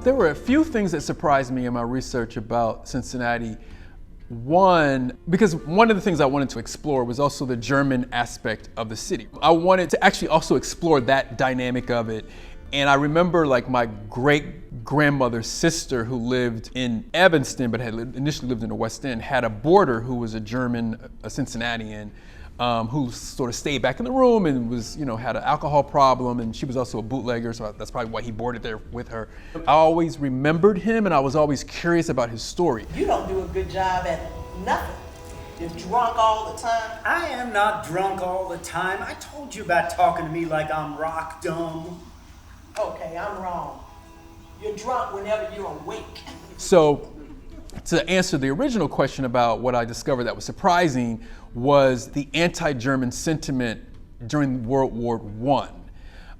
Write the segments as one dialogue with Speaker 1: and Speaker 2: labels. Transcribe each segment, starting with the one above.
Speaker 1: There were a few things that surprised me in my research about Cincinnati. One, because one of the things I wanted to explore was also the German aspect of the city. I wanted to actually also explore that dynamic of it. And I remember like my great-grandmother's sister who lived in Evanston, but had initially lived in the West End, had a boarder who was a German, a Cincinnatian, who sort of stayed back in the room and was, had an alcohol problem, and she was also a bootlegger, so that's probably why he boarded there with her. I always remembered him, and I was always curious about his story.
Speaker 2: You don't do a good job at nothing. You're drunk all the time.
Speaker 3: I am not drunk all the time. I told you about talking to me like I'm rock dumb.
Speaker 2: Okay, I'm wrong. You're drunk whenever you're awake.
Speaker 1: So, to answer the original question about what I discovered that was surprising was the anti-German sentiment during World War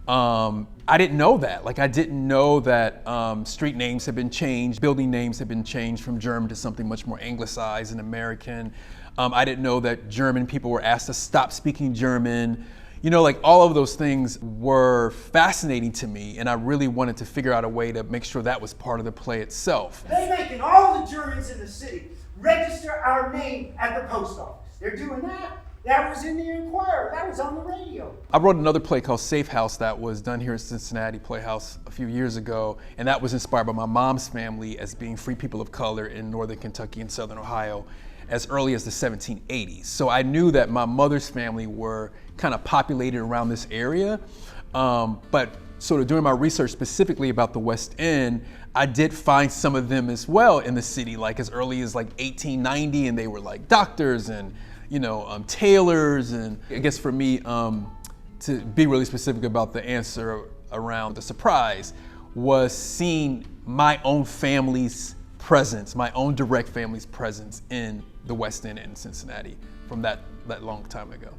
Speaker 1: I. I didn't know that. Like, I didn't know that street names had been changed, building names had been changed from German to something much more anglicized and American. I didn't know that German people were asked to stop speaking German. Like all of those things were fascinating to me, and I really wanted to figure out a way to make sure that was part of the play itself.
Speaker 3: They're making all the Germans in the city register our name at the post office. They're doing that. That was in the Inquirer. That was on the radio.
Speaker 1: I wrote another play called Safe House that was done here at Cincinnati Playhouse a few years ago, and that was inspired by my mom's family as being free people of color in northern Kentucky and southern Ohio as early as the 1780s. So I knew that my mother's family were kind of populated around this area, but sort of doing my research specifically about the West End, I did find some of them as well in the city, like as early as like 1890, and they were like doctors and tailors. And I guess for me, to be really specific about the answer around the surprise, was seeing my own family's presence, my own direct family's presence in the West End and in Cincinnati from that long time ago.